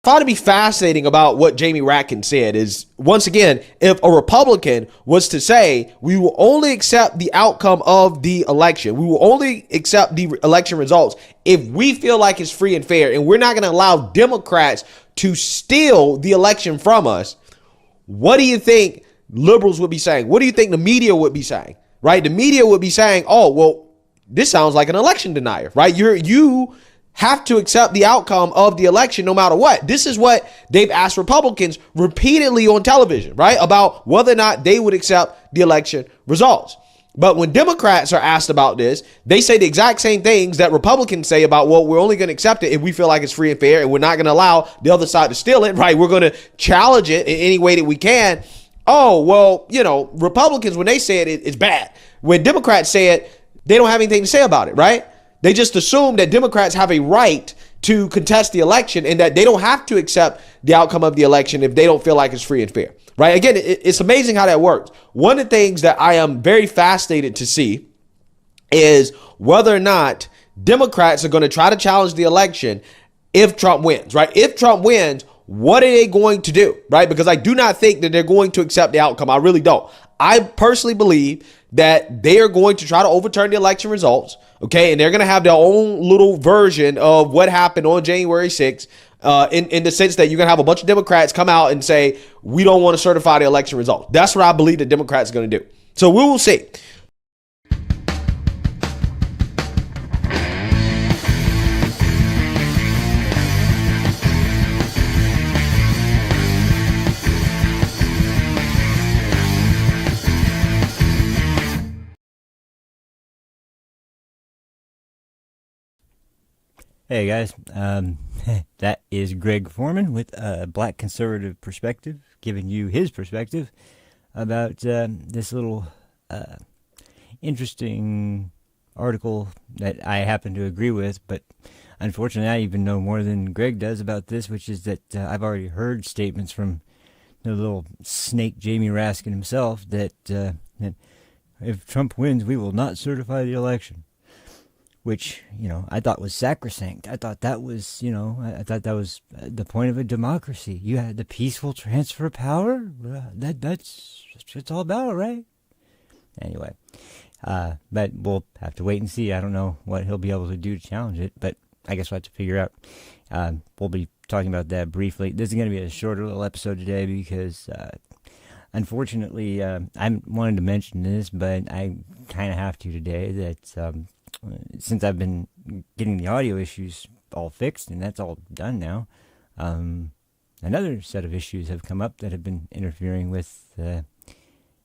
Found to be fascinating about what Jamie Ratkin said is, once again, if a Republican was to say, we will only accept the outcome of the election, we will only accept the election results if we feel like it's free and fair, and we're not going to allow Democrats to steal the election from us, what do you think liberals would be saying? What do you think the media would be saying? Right? The media would be saying, oh, well, this sounds like an election denier, right? You have to accept the outcome of the election no matter what. This is what they've asked Republicans repeatedly on television, right? About whether or not they would accept the election results. But when Democrats are asked about this, they say the exact same things that Republicans say about, well, we're only going to accept it if we feel like it's free and fair, and we're not going to allow the other side to steal it, right? We're going to challenge it in any way that we can. Oh, well, Republicans, when they say it, it's bad. When Democrats say it, they don't have anything to say about it, right? They just assume that Democrats have a right to contest the election and that they don't have to accept the outcome of the election if they don't feel like it's free and fair, right? Again, it's amazing how that works. One of the things that I am very fascinated to see is whether or not Democrats are going to try to challenge the election if Trump wins, right? If Trump wins, what are they going to do, right? Because I do not think that they're going to accept the outcome. I really don't. I personally believe that they are going to try to overturn the election results, okay? And they're going to have their own little version of what happened on January 6th, in the sense that you're going to have a bunch of Democrats come out and say, we don't want to certify the election results. That's what I believe the Democrats are going to do. So we will see. Hey guys, that is Greg Foreman with a Black Conservative Perspective, giving you his perspective about this little interesting article that I happen to agree with, but unfortunately I even know more than Greg does about this, which is that I've already heard statements from the little snake Jamie Raskin himself that if Trump wins, we will not certify the election. Which, I thought was sacrosanct. I thought that was, I thought that was the point of a democracy. You had the peaceful transfer of power. That's what it's all about, right? Anyway, but we'll have to wait and see. I don't know what he'll be able to do to challenge it, but I guess we'll have to figure out. We'll be talking about that briefly. This is going to be a shorter little episode today because, unfortunately, I wanted to mention this, but I kind of have to today that, since I've been getting the audio issues all fixed, and that's all done now, another set of issues have come up that have been interfering with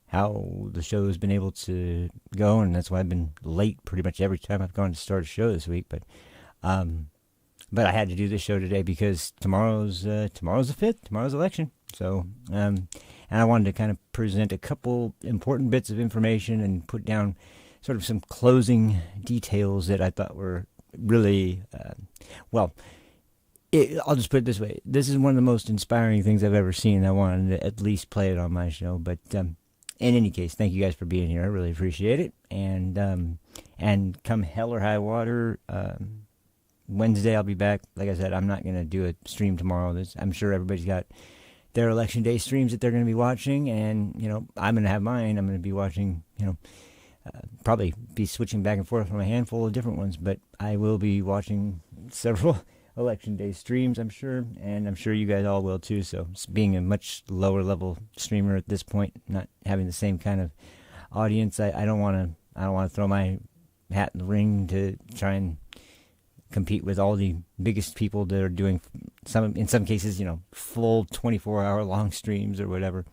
how the show has been able to go, and that's why I've been late pretty much every time I've gone to start a show this week. But I had to do this show today because tomorrow's the 5th, tomorrow's election. So, and I wanted to kind of present a couple important bits of information and put down sort of some closing details that I thought were really, I'll just put it this way. This is one of the most inspiring things I've ever seen. I wanted to at least play it on my show. But in any case, thank you guys for being here. I really appreciate it. And come hell or high water, Wednesday I'll be back. Like I said, I'm not going to do a stream tomorrow. I'm sure everybody's got their election day streams that they're going to be watching. And, I'm going to have mine. I'm going to be watching, probably be switching back and forth from a handful of different ones, but I will be watching several election day streams, I'm sure, and I'm sure you guys all will too. So being a much lower level streamer at this point, not having the same kind of audience, I don't want to throw my hat in the ring to try and compete with all the biggest people that are doing in some cases, full 24-hour long streams or whatever.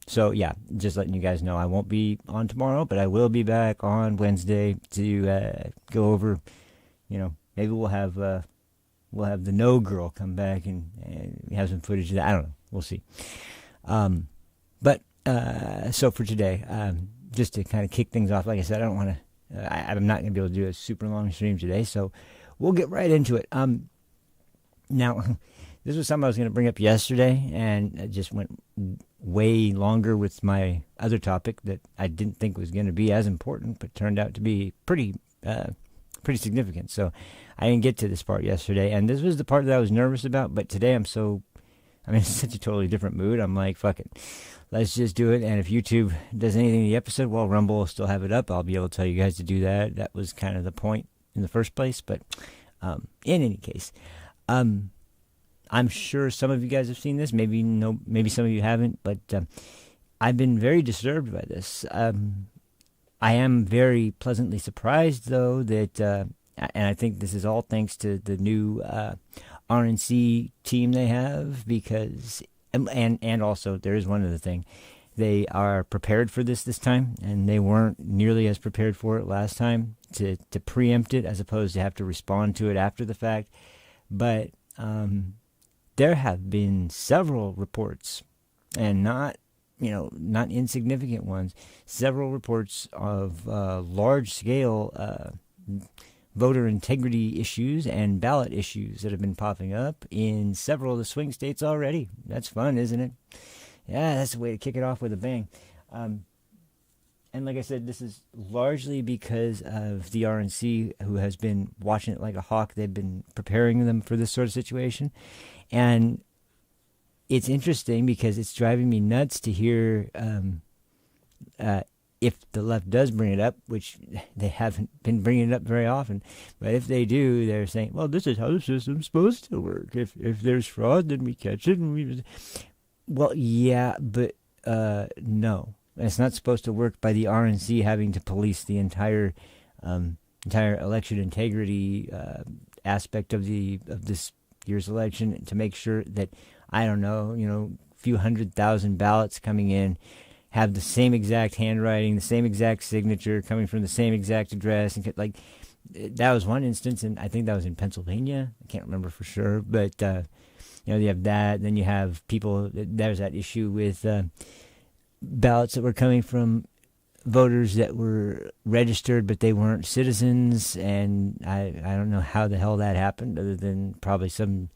So yeah, just letting you guys know I won't be on tomorrow, but I will be back on Wednesday to go over, maybe we'll have the No Girl come back and have some footage of that. I don't know. We'll see. So for today, just to kind of kick things off, like I said, I don't want to, I'm not going to be able to do a super long stream today, so we'll get right into it. Now, this was something I was going to bring up yesterday, and it just went way longer with my other topic that I didn't think was going to be as important, but turned out to be pretty pretty significant. So I didn't get to this part yesterday, and this was the part that I was nervous about. But today I'm in such a totally different mood. I'm like, fuck it, let's just do it. And if YouTube does anything to the episode, well, Rumble will still have it up. I'll be able to tell you guys to do that. That was kind of the point in the first place. But in any case, I'm sure some of you guys have seen this. Maybe some of you haven't. But I've been very disturbed by this. I am very pleasantly surprised, though, that, and I think this is all thanks to the new RNC team they have, because, and also there is one other thing. They are prepared for this time, and they weren't nearly as prepared for it last time to preempt it as opposed to have to respond to it after the fact. But there have been several reports, and not insignificant ones, several reports of large-scale voter integrity issues and ballot issues that have been popping up in several of the swing states already. That's fun, isn't it? Yeah, that's the way to kick it off with a bang. And like I said, this is largely because of the RNC, who has been watching it like a hawk. They've been preparing them for this sort of situation. And it's interesting because it's driving me nuts to hear if the left does bring it up, which they haven't been bringing it up very often. But if they do, they're saying, well, this is how the system's supposed to work. If there's fraud, then we catch it. Well, yeah, but no. It's not supposed to work by the RNC having to police the entire election integrity aspect of this year's election to make sure that, I don't know, a few 100,000 ballots coming in have the same exact handwriting, the same exact signature, coming from the same exact address. And like, that was one instance, and I think that was in Pennsylvania. I can't remember for sure, but you have that. Then you have people. There's that issue with ballots that were coming from voters that were registered, but they weren't citizens. And I don't know how the hell that happened, other than probably some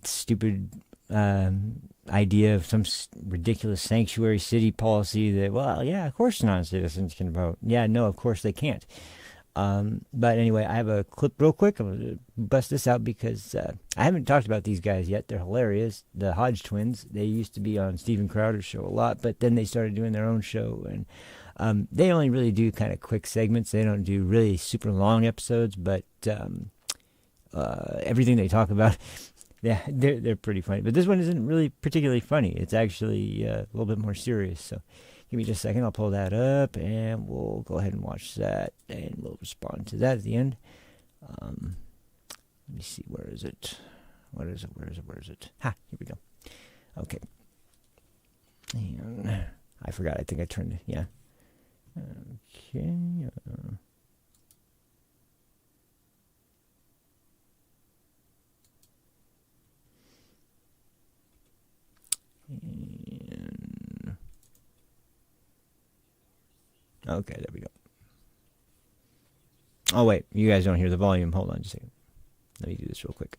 stupid idea of some ridiculous sanctuary city policy that, well, yeah, of course non-citizens can vote. Yeah, no, of course they can't. But anyway, I have a clip real quick. I'm going to bust this out because I haven't talked about these guys yet. They're hilarious. The Hodge twins. They used to be on Steven Crowder's show a lot, but then they started doing their own show. And they only really do kind of quick segments. They don't do really super long episodes, but everything they talk about, yeah, they're pretty funny. But this one isn't really particularly funny. It's actually a little bit more serious. So give me just a second. I'll pull that up, and we'll go ahead and watch that, and we'll respond to that at the end. Let me see. Where is it? Where is it? Ha! Here we go. Okay. And I forgot. I think I turned it. Yeah. Okay. Okay, there we go. Oh, wait. You guys don't hear the volume. Hold on just a second. Let me do this real quick.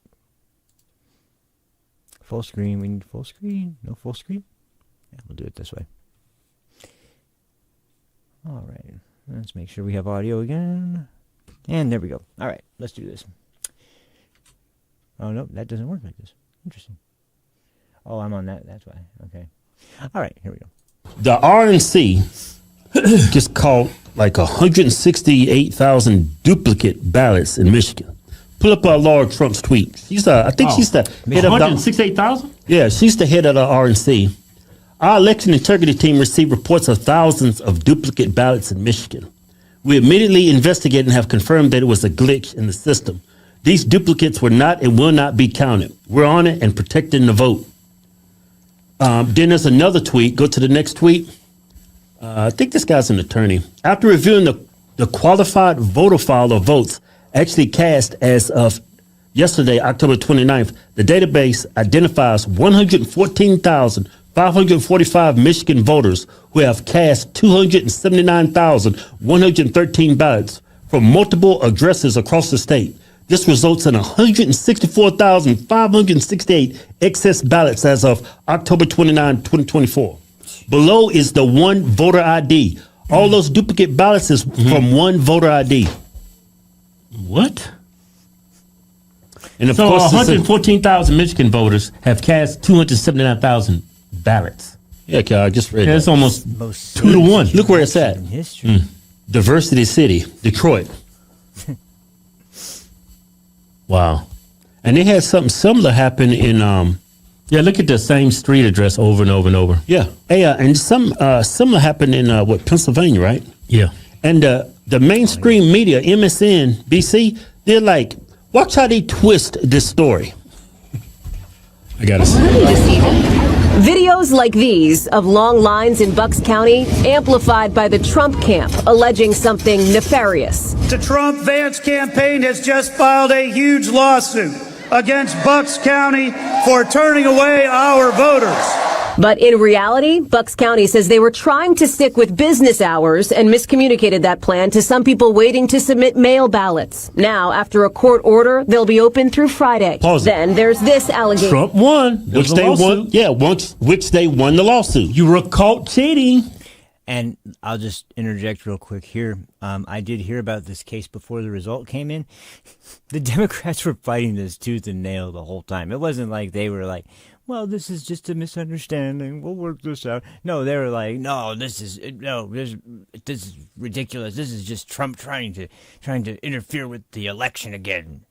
Full screen. We need full screen. No full screen? Yeah, we'll do it this way. All right. Let's make sure we have audio again. And there we go. All right. Let's do this. Oh, no. That doesn't work like this. Interesting. Oh, I'm on that. That's why. Okay. All right. Here we go. The RNC just caught like 168,000 duplicate ballots in Michigan. Pull up Laura Trump's tweet. She's I think she's the head of 168,000? Yeah, she's the head of the RNC. Our election integrity team received reports of thousands of duplicate ballots in Michigan. We immediately investigated and have confirmed that it was a glitch in the system. These duplicates were not and will not be counted. We're on it and protecting the vote. Then there's another tweet. Go to the next tweet. I think this guy's an attorney. After reviewing the qualified voter file of votes actually cast as of yesterday, October 29th, the database identifies 114,545 Michigan voters who have cast 279,113 ballots from multiple addresses across the state. This results in 164,568 excess ballots as of October 29, 2024. Below is the one voter ID. All those duplicate ballots is from one voter ID. What? And of So course, 114,000 Michigan voters have cast 279,000 ballots. yeah, okay, I just read That's that. almost Most 2 to 1. Look where it's at. in history. Diversity City, Detroit. Wow. And they had something similar happen in Yeah, look at the same street address over and over and over. yeah. Hey, and some similar happened in Pennsylvania, right? Yeah. And the mainstream media, MSN, BC, they're like, watch how they twist this story. I got to see. Videos like these of long lines in Bucks County amplified by the Trump camp alleging something nefarious. The Trump-Vance campaign has just filed a huge lawsuit against Bucks County for turning away our voters. But in reality, Bucks County says they were trying to stick with business hours and miscommunicated that plan to some people waiting to submit mail ballots. Now, after a court order, they'll be open through Friday. Pause it. Then there's this allegation. Trump won. There Which was a they lawsuit. won. Yeah, which they won the lawsuit. You were caught cheating. And I'll just interject real quick here. I did hear about this case before the result came in. The Democrats were fighting this tooth and nail the whole time. It wasn't like they were like, well, this is just a misunderstanding. We'll work this out. No, they were like, no, this is ridiculous. This is just Trump trying to interfere with the election again.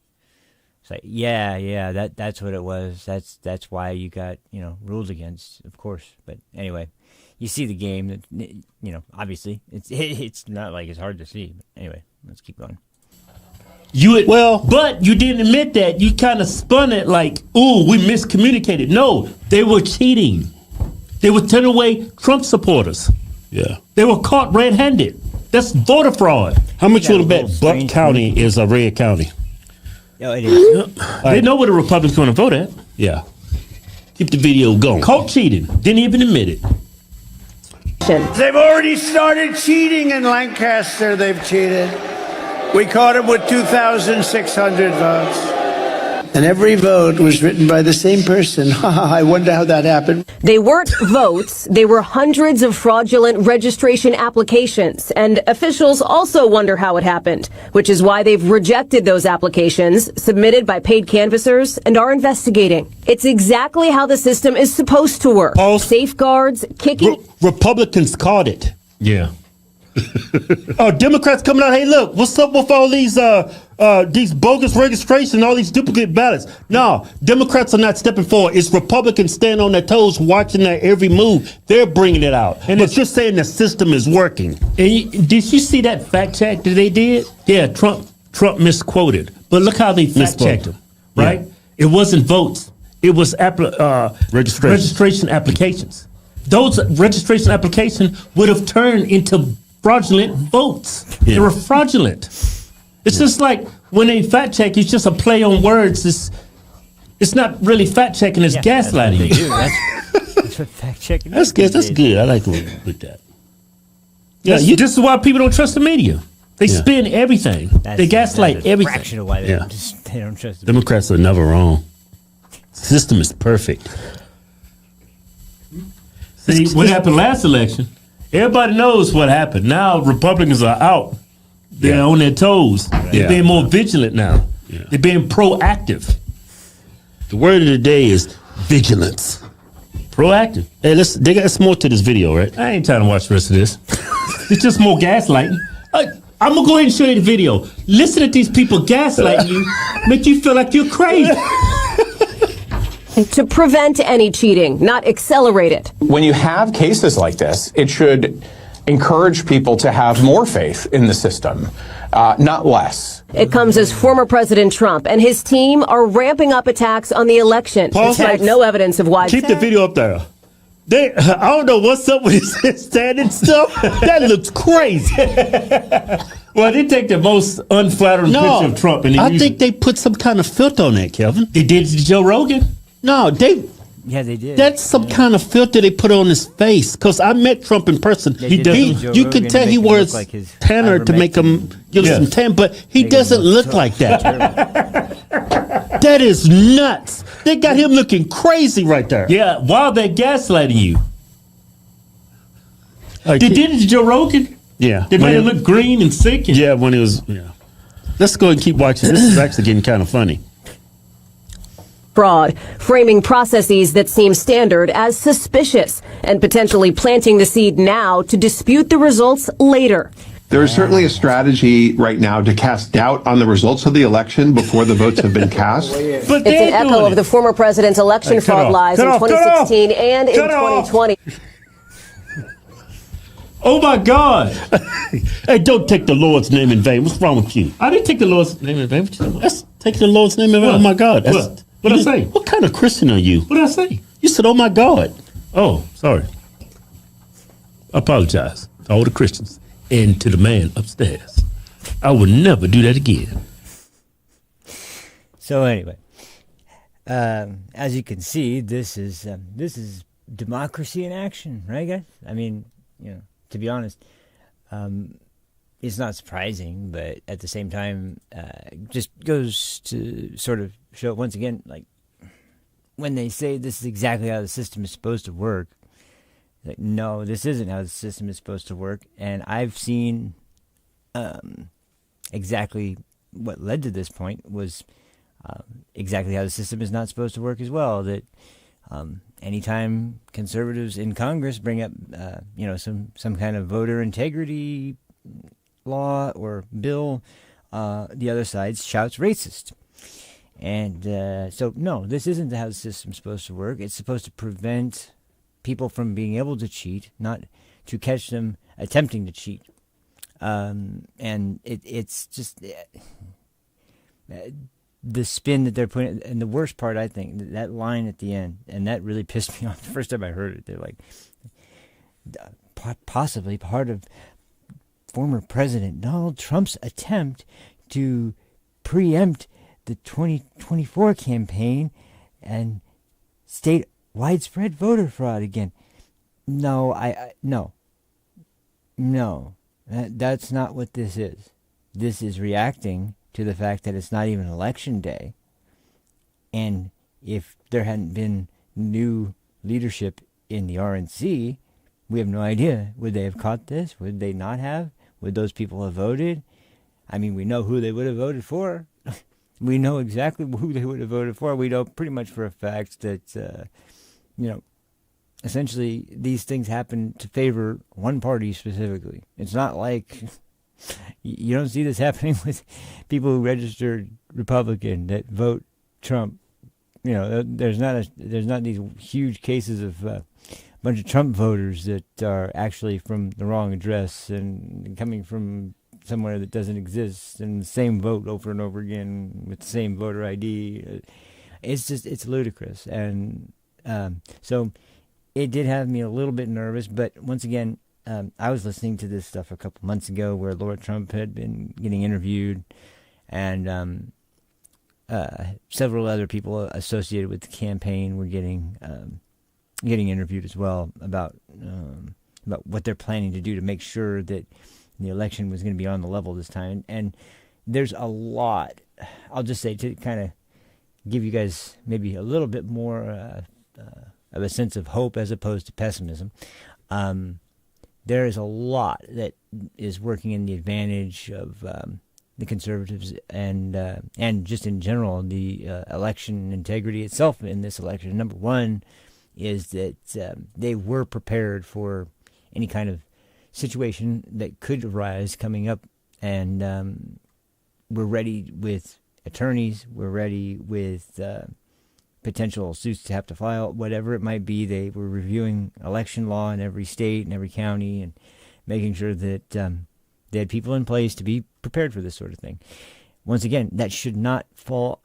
It's like, yeah, that's what it was. That's why you got, ruled against, of course. But anyway, you see the game. Obviously, it's not like it's hard to see. But anyway, let's keep going. But you didn't admit that. You kind of spun it like, ooh, we miscommunicated. No, they were cheating. They were turning away Trump supporters. Yeah. They were caught red-handed. That's voter fraud. How much You you want got to a bet little Buck strange County is a red county? Oh, it is. They know where the Republicans going to vote at. Yeah. Keep the video going. Caught cheating. Didn't even admit it. They've already started cheating in Lancaster. They've cheated. We caught them with 2,600 votes. And every vote was written by the same person. I wonder how that happened. They weren't votes. They were hundreds of fraudulent registration applications. And officials also wonder how it happened, which is why they've rejected those applications submitted by paid canvassers and are investigating. It's exactly how the system is supposed to work. Pause. Safeguards, kicking. Republicans caught it. Yeah. Oh, Democrats coming out. Hey, look, what's up with all these bogus registration, all these duplicate ballots? No, Democrats are not stepping forward. It's Republicans standing on their toes, watching their every move. They're bringing it out, and it's just saying the system is working. And did you see that fact check that they did? Yeah, Trump misquoted. But look how they fact checked him, right? Yeah. It wasn't votes. It was registration applications. Those registration applications would have turned into fraudulent votes. Yeah. They were fraudulent. It's just like when they fact check, it's just a play on words. It's not really fact checking, it's gaslighting They you. do. That's what fact checking That's is good. these That's days. good. I like with that. Yeah, This is why people don't trust the media. They Yeah. spin everything. They gaslight that's a everything. fraction of why they, Yeah. they don't trust the Democrats are never wrong. System is perfect. See, what happened last election, everybody knows what happened. Now Republicans are out. They're Yeah. on their toes. They're Yeah. being more vigilant now. Yeah. They're being proactive. The word of the day is vigilance. Proactive. Hey, they got some more to this video, right? I ain't trying to watch the rest of this. It's just more gaslighting. I'm going to go ahead and show you the video. Listen to these people gaslighting you, make you feel like you're crazy. To prevent any cheating, not accelerate it. When you have cases like this, it should encourage people to have more faith in the system, not less. It comes as former President Trump and his team are ramping up attacks on the election, Pause. despite no evidence of widespread. Keep the video up there. I don't know what's up with his standing stuff. That looks crazy. Well, they take the most unflattering picture of Trump. And I think they put some kind of filter on that, Kevin. they did it to Joe Rogan. No, Yeah, they did. that's some kind of filter they put on his face. Because I met Trump in person. They did He, that with Joe you Rogan can to tell make he him look wears like his tanner to make him give Yeah. some tan, but he Make him doesn't look look like that. That is nuts. They got him looking crazy right there. Yeah, while they're gaslighting you. Like, They did it to Joe Rogan. Yeah. They When made him it- look green and sick. And Yeah, when it was, yeah. Let's go and keep watching. This is actually getting kind of funny. Fraud, framing processes that seem standard as suspicious and potentially planting the seed now to dispute the results later. There is certainly a strategy right now to cast doubt on the results of the election before the votes have been cast. But it's an echo of the former president's election fraud lies in 2016 and in 2020. Oh my God! Hey, don't take the Lord's name in vain. What's wrong with you? I didn't take the Lord's name in vain. Let's take the Lord's name in vain. Oh my God! What I say? What kind of Christian are you? What did I say? You said, "Oh my God." Oh, sorry. I apologize to all the Christians and to the man upstairs. I will never do that again. So anyway, as you can see, this is democracy in action, right, guys? I mean, to be honest, it's not surprising, but at the same time, just goes to sort of show once again, like when they say this is exactly how the system is supposed to work. Like, no, this isn't how the system is supposed to work, and I've seen exactly what led to this point was exactly how the system is not supposed to work as well. That anytime conservatives in Congress bring up, some kind of voter integrity law or bill, the other side shouts racist. And so, no, this isn't how the system's supposed to work. It's supposed to prevent people from being able to cheat, not to catch them attempting to cheat. And it's just the spin that they're putting. And the worst part, I think, that line at the end, and that really pissed me off the first time I heard it. They're like, possibly part of former President Donald Trump's attempt to preempt the 2024 campaign and state widespread voter fraud again. No, no, that's not what this is. This is reacting to the fact that it's not even election day. And if there hadn't been new leadership in the RNC, we have no idea. Would they have caught this? Would they not have? Would those people have voted? I mean, we know who they would have voted for. We know exactly who they would have voted for. We know pretty much for a fact that, essentially these things happen to favor one party specifically. It's not like you don't see this happening with people who registered Republican that vote Trump. There's not these huge cases of a bunch of Trump voters that are actually from the wrong address and coming from somewhere that doesn't exist, and the same vote over and over again with the same voter ID. It's ludicrous. And so it did have me a little bit nervous, but once again, I was listening to this stuff a couple months ago where Laura Trump had been getting interviewed, and several other people associated with the campaign were getting interviewed as well about what they're planning to do to make sure that the election was going to be on the level this time. And there's a lot, I'll just say, to kind of give you guys maybe a little bit more of a sense of hope as opposed to pessimism. There is a lot that is working in the advantage of the conservatives and just in general the election integrity itself in this election. Number one is that they were prepared for any kind of situation that could arise coming up, and we're ready with attorneys. We're ready with potential suits to have to file, whatever it might be. They were reviewing election law in every state and every county and making sure that they had people in place to be prepared for this sort of thing. Once again, that should not fall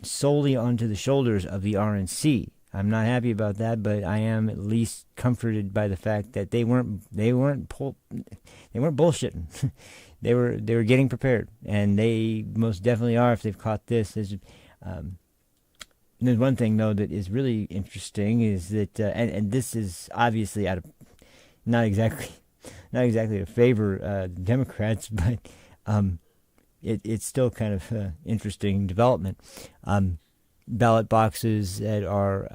solely onto the shoulders of the RNC. I'm not happy about that, but I am at least comforted by the fact that they weren't bullshitting. they were getting prepared, and they most definitely are. If they've caught this, there's one thing though that is really interesting is that, and this is obviously out of not exactly to favor Democrats, but it's still kind of interesting development. Ballot boxes that are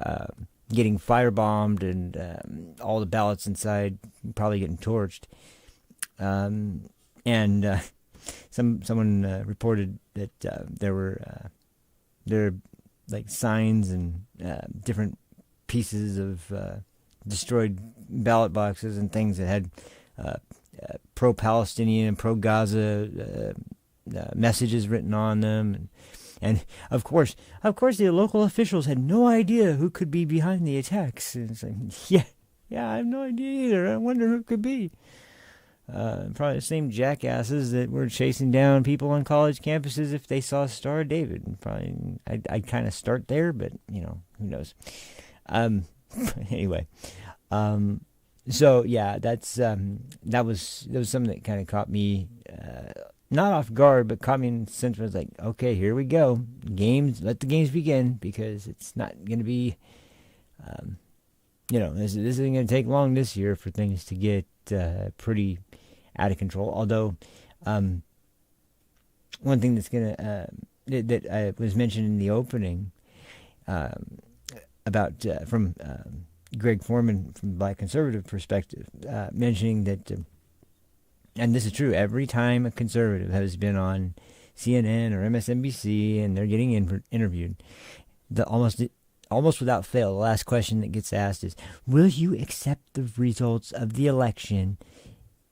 getting firebombed and all the ballots inside probably getting torched. And someone reported that there were like signs and different pieces of destroyed ballot boxes and things that had pro-Palestinian and pro-Gaza messages written on them, and of course the local officials had no idea who could be behind the attacks. And it's like, yeah, I have no idea either. I wonder who it could be. Probably the same jackasses that were chasing down people on college campuses if they saw Star of David. And probably I'd kind of start there, but who knows. Anyway, so yeah, that was something that kind of caught me not off guard, but caught me in the sense where I was like, okay, here we go, let the games begin, because it's not going to be, this isn't going to take long this year for things to get pretty out of control. Although, one thing that's gonna that I was mentioned in the opening about from Greg Foreman from Black Conservative perspective, mentioning that, and this is true, every time a conservative has been on CNN or MSNBC and they're getting interviewed, almost without fail, the last question that gets asked is, will you accept the results of the election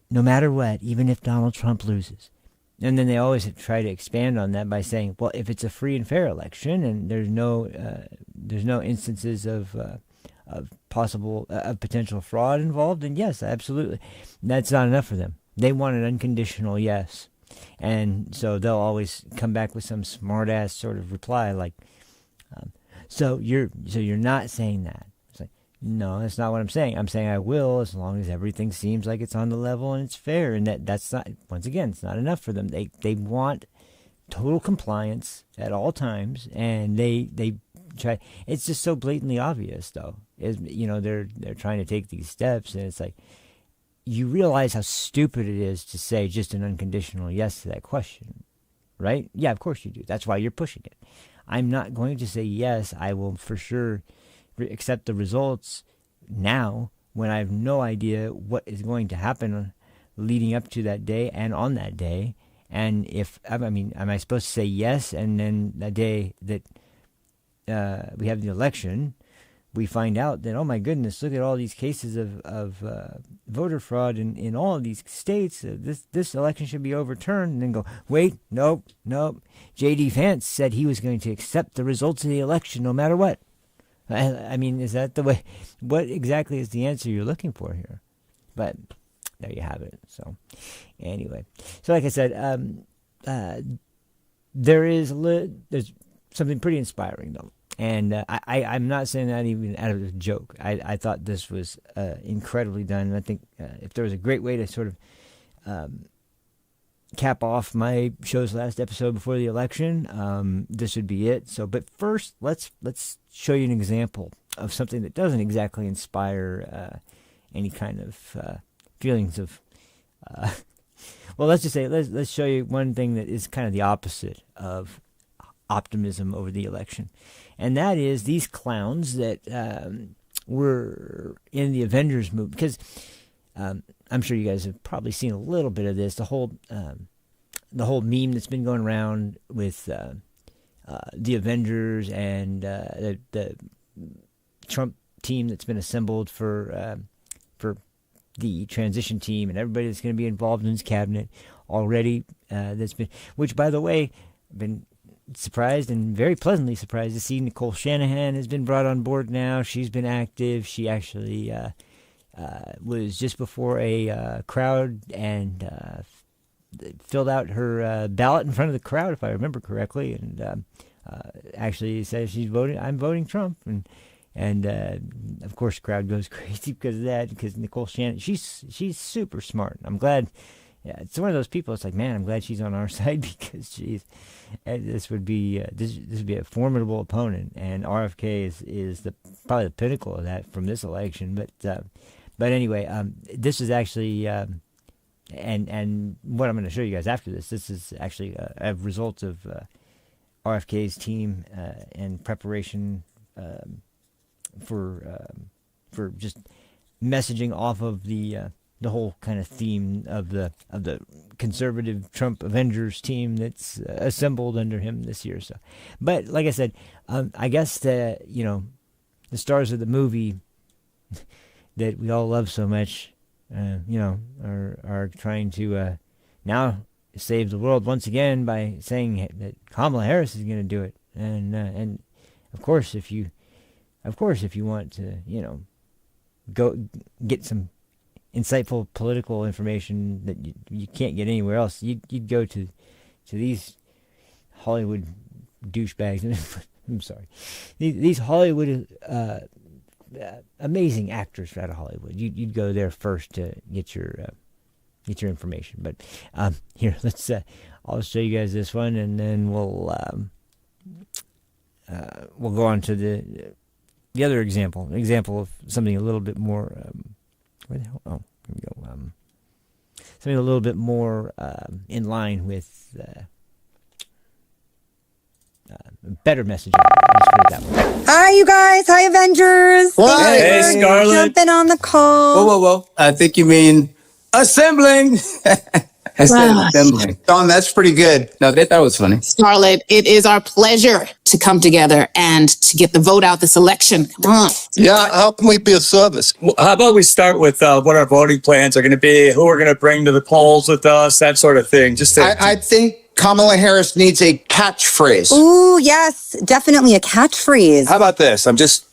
no matter what, even if Donald Trump loses? And then they always try to expand on that by saying, well, if it's a free and fair election and there's no instances of potential fraud involved, then yes, absolutely. That's not enough for them. They want an unconditional yes. And so they'll always come back with some smart-ass sort of reply like, so you're not saying that. It's like, no, that's not what I'm saying. I'm saying I will, as long as everything seems like it's on the level and it's fair. And that's not, once again, it's not enough for them. They want total compliance at all times, and they try. It's just so blatantly obvious, though. They're trying to take these steps, and it's like, you realize how stupid it is to say just an unconditional yes to that question, right? Yeah, of course you do. That's why you're pushing it. I'm not going to say yes, I will for sure accept the results now when I have no idea what is going to happen leading up to that day and on that day. And am I supposed to say yes, and then the day that we have the election, we find out that, oh my goodness, look at all these cases of voter fraud in all of these states. This election should be overturned. And then go, wait, nope. J.D. Vance said he was going to accept the results of the election no matter what. I mean, is that the way? What exactly is the answer you're looking for here? But there you have it. So anyway, so like I said, there's something pretty inspiring though. And I'm not saying that even out of a joke. I thought this was incredibly done. And I think if there was a great way to sort of cap off my show's last episode before the election, this would be it. So, but first, let's show you an example of something that doesn't exactly inspire any kind of feelings of. Well, let's just say let's show you one thing that is kind of the opposite of optimism over the election. And that is these clowns that were in the Avengers movie. Because I'm sure you guys have probably seen a little bit of this. The whole meme that's been going around with the Avengers and the Trump team that's been assembled for the transition team, and everybody that's going to be involved in his cabinet already. Which, by the way, been surprised and very pleasantly surprised to see Nicole Shanahan has been brought on board now. She's been active. She actually was just before a crowd and filled out her ballot in front of the crowd, if I remember correctly, and actually says she's voting. I'm voting Trump, and of course the crowd goes crazy because of that. Because Nicole Shanahan, she's super smart. I'm glad. Yeah, it's one of those people. It's like, man, I'm glad she's on our side, because this would be a formidable opponent, and RFK is probably the pinnacle of that from this election. But anyway, this is actually and what I'm going to show you guys after this. This is actually a result of RFK's team and preparation for just messaging off of the the whole kind of theme of the conservative Trump Avengers team that's assembled under him this year. So, but like I said, I guess the stars of the movie that we all love so much, are trying to now save the world once again by saying that Kamala Harris is going to do it, and of course if you want to go get some insightful political information that you can't get anywhere else, you'd go to these Hollywood douchebags. I'm sorry, these Hollywood amazing actors out of Hollywood. You'd go there first to get your information. But here, let's. I'll show you guys this one, and then we'll go on to the other example of something a little bit more. Where the hell? Oh, here we go. Something a little bit more in line with better messaging. Let's put it that way. Hi, you guys. Hi, Avengers. Hey, Thanks for Scarlett. jumping on the call. Whoa. I think you mean assembling. I said assembling. Don, that's pretty good. No, they thought it was funny. Scarlett, it is our pleasure to come together and to get the vote out this election. Come on. Yeah, how can we be of service? Well, how about we start with what our voting plans are going to be, who we're going to bring to the polls with us, that sort of thing. Just I think Kamala Harris needs a catchphrase. Ooh, yes. Definitely a catchphrase. How about this? I'm just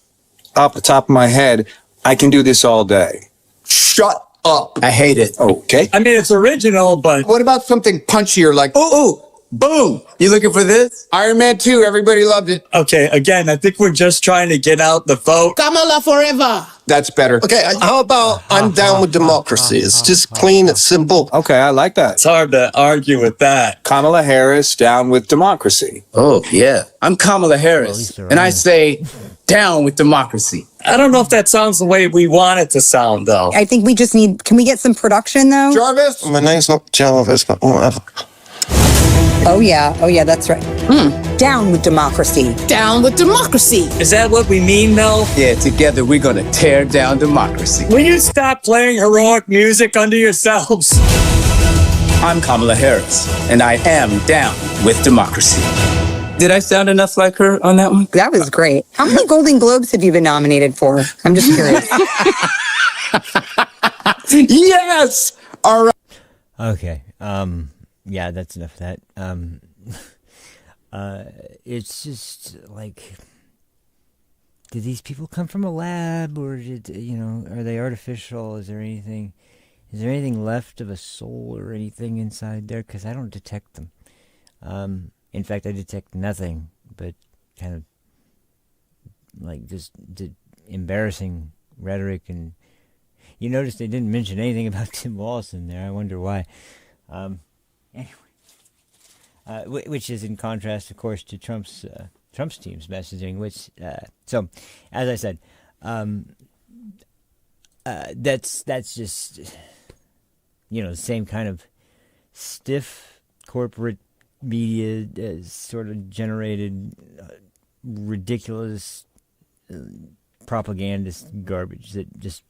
off the top of my head. I can do this all day. Shut up. I hate it. Okay. I mean, it's original, but What about something punchier like, ooh, boom. You looking for this? Iron Man 2, everybody loved it. okay. Again, I think we're just trying to get out the vote. Kamala forever. That's better. Okay, how about I'm down with democracy? It's just clean, it's simple. Okay, I like that. It's hard to argue with that. Kamala Harris down with democracy. Oh, yeah. I'm Kamala Harris, and I say down with democracy. I don't know if that sounds the way we want it to sound, though. I think we just need, can we get some production though? Jarvis? My name's not Jarvis, but whatever. Oh yeah, that's right. Down with democracy. Down with democracy. Is that what we mean, though? Yeah, together we're going to tear down democracy. Will you stop playing heroic music under yourselves? I'm Kamala Harris, and I am down with democracy. Did I sound enough like her on that one? That was great. How many Golden Globes have you been nominated for? I'm just curious. Yes! All right. Okay. Yeah, that's enough of that. It's just like, did these people come from a lab, or are they artificial? Is there anything left of a soul or anything inside there? Because I don't detect them. In fact, I detect nothing but kind of like just embarrassing rhetoric. And you notice they didn't mention anything about Tim Walz in there. I wonder why. Anyway, which is in contrast, of course, to Trump's team's messaging. Which, so, as I said, that's just the same kind of stiff corporate media sort of generated ridiculous propagandist garbage that just,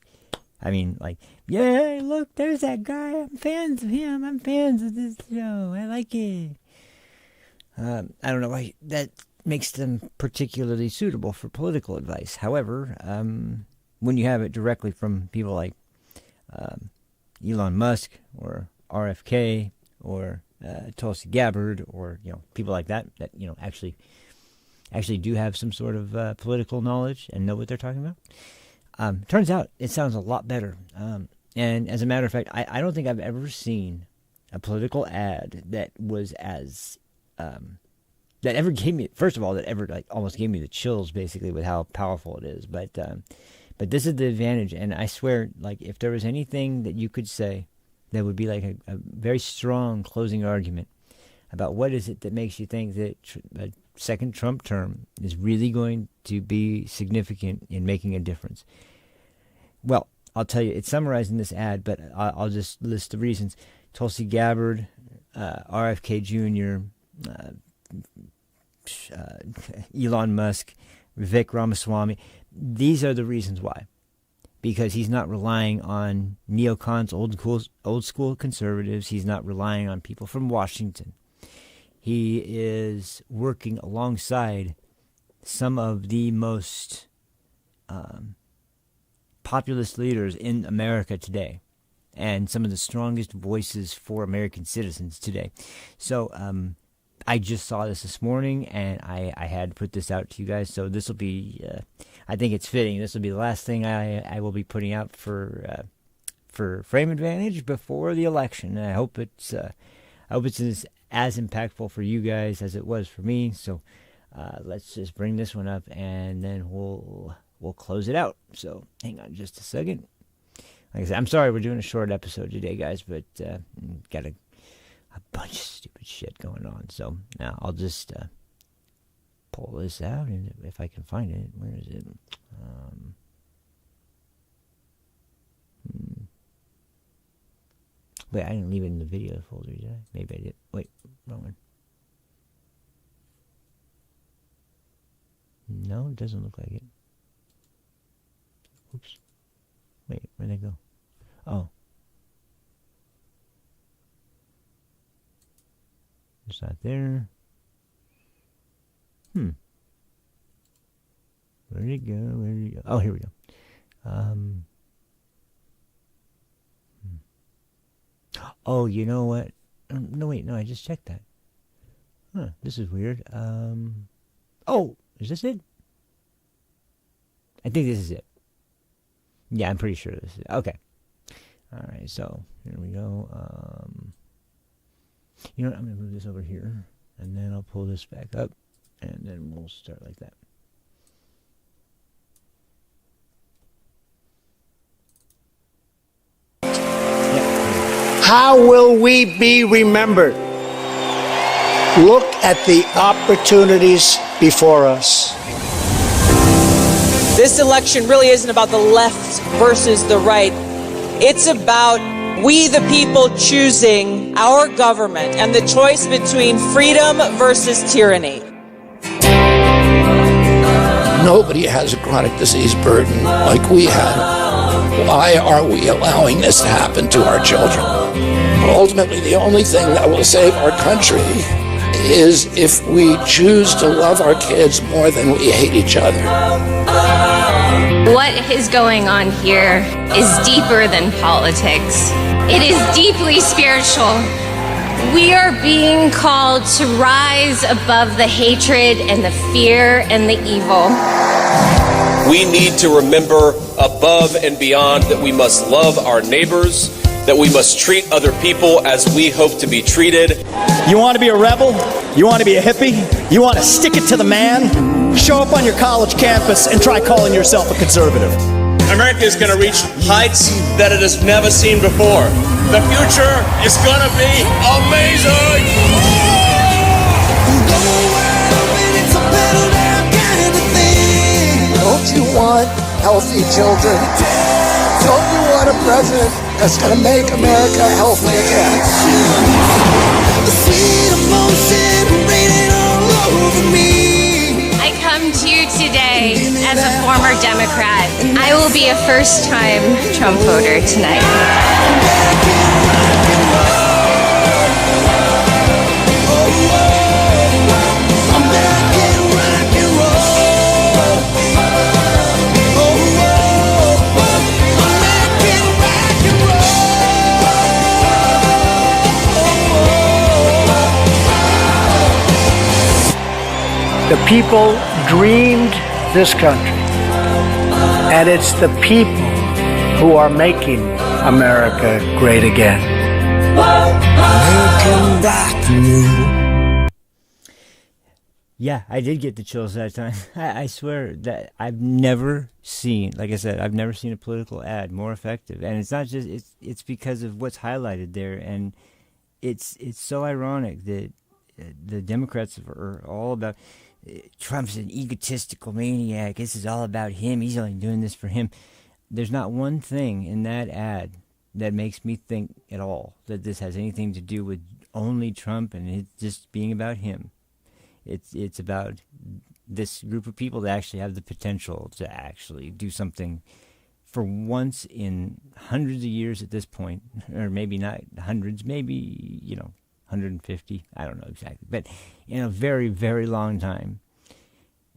I mean, like, yeah, look, there's that guy. I'm fans of him. I'm fans of this show. I like it. I don't know why that makes them particularly suitable for political advice. However, when you have it directly from people like Elon Musk or RFK or Tulsi Gabbard or people like that actually do have some sort of political knowledge and know what they're talking about. Turns out it sounds a lot better. And as a matter of fact, I don't think I've ever seen a political ad that was as that ever gave me, first of all, that ever almost gave me the chills, basically, with how powerful it is. But this is the advantage, and I swear, if there was anything that you could say that would be like a very strong closing argument about what is it that makes you think that a second Trump term is really going to be significant in making a difference. Well, I'll tell you, it's summarized in this ad, but I'll just list the reasons. Tulsi Gabbard, RFK Jr., Elon Musk, Vivek Ramaswamy. These are the reasons why. because he's not relying on neocons, old school conservatives. He's not relying on people from Washington. He is working alongside some of the most populist leaders in America today, and some of the strongest voices for American citizens today. So I just saw this morning, and I had to put this out to you guys. So this will be, I think it's fitting. This will be the last thing I will be putting out for Frame Advantage before the election. And I hope it's as impactful for you guys as it was for me. So let's just bring this one up, and then we'll close it out. So hang on just a second. Like I said, I'm sorry we're doing a short episode today, guys, but got a bunch of stupid shit going on. So now I'll just pull this out, and if I can find it, where is it? Wait, I didn't leave it in the video folder, did I? Maybe I did. Wait, wrong one. No, it doesn't look like it. Oops. Wait, where'd they go? Oh. It's not there. Where did it go? Oh, here we go. Oh, you know what? No, wait, no, I just checked that. Huh, this is weird. Oh, is this it? I think this is it. Yeah, I'm pretty sure this is it. Okay. All right, so here we go. You know what? I'm going to move this over here, and then I'll pull this back up, and then we'll start like that. How will we be remembered? Look at the opportunities before us. This election really isn't about the left versus the right. It's about we the people choosing our government and the choice between freedom versus tyranny. Nobody has a chronic disease burden like we have. Why are we allowing this to happen to our children? Ultimately, the only thing that will save our country is if we choose to love our kids more than we hate each other. What is going on here is deeper than politics. It is deeply spiritual. We are being called to rise above the hatred and the fear and the evil. We need to remember above and beyond that we must love our neighbors, that we must treat other people as we hope to be treated. You want to be a rebel? You want to be a hippie? You want to stick it to the man? Show up on your college campus and try calling yourself a conservative. America is going to reach heights that it has never seen before. The future is going to be amazing! Don't you want healthy children? Don't you want a president that's going to make America healthy again? The sweet emotion raining all over me. I come to you today as a former Democrat. I will be a first-time Trump voter tonight. The people dreamed this country, and it's the people who are making America great again. Yeah, I did get the chills that time. I swear that I've never seen, like I said, I've never seen a political ad more effective. And it's not just, it's because of what's highlighted there. And it's so ironic that the Democrats are all about, Trump's an egotistical maniac. This is all about him. He's only doing this for him. There's not one thing in that ad that makes me think at all that this has anything to do with only Trump and it just being about him. It's about this group of people that actually have the potential to actually do something for once in hundreds of years at this point, or maybe not hundreds, maybe, 150, I don't know exactly, but in a very, very long time,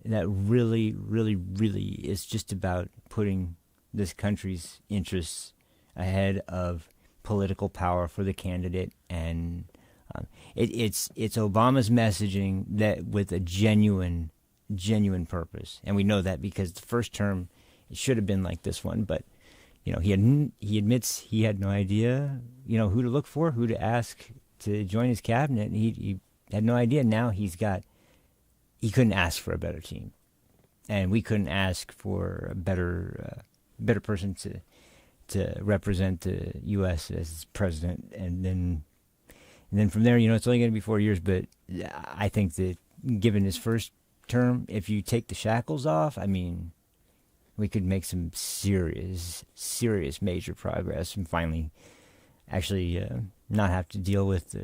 that really, really, really is just about putting this country's interests ahead of political power for the candidate. And it's Obama's messaging that with a genuine purpose. And we know that because the first term, it should have been like this one, but he admits he had no idea, who to look for, who to ask to join his cabinet. He had no idea. Now he couldn't ask for a better team, and we couldn't ask for a better person to represent the U.S. as president. And then from there, it's only going to be 4 years. But I think that given his first term, if you take the shackles off, I mean, we could make some serious major progress and finally actually not have to deal with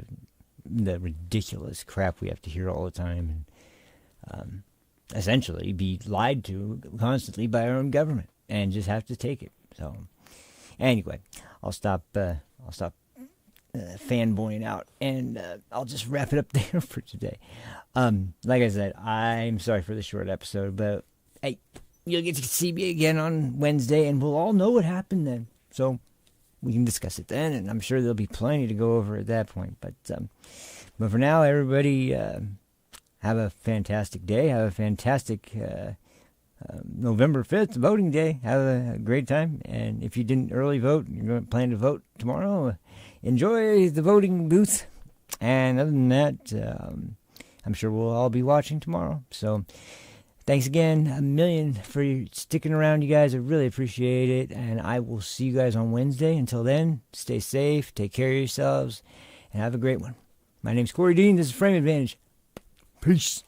the ridiculous crap we have to hear all the time, and essentially be lied to constantly by our own government and just have to take it. So anyway, I'll stop fanboying out, and I'll just wrap it up there for today. Like I said, I'm sorry for the short episode, but hey, you'll get to see me again on Wednesday, and we'll all know what happened then. So we can discuss it then, and I'm sure there'll be plenty to go over at that point. But for now, everybody, have a fantastic day. Have a fantastic November 5th, voting day. Have a great time. And if you didn't early vote, you're going to plan to vote tomorrow, enjoy the voting booth. And other than that, I'm sure we'll all be watching tomorrow. So thanks again a million for sticking around, you guys. I really appreciate it. And I will see you guys on Wednesday. Until then, stay safe, take care of yourselves, and have a great one. My name's Corey Dean. This is Frame Advantage. Peace.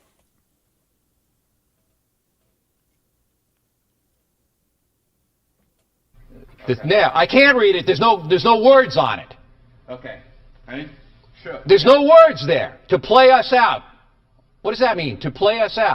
Now, I can't read it. There's no words on it. Okay. Ready? Sure. There's no words there. To play us out. What does that mean? To play us out.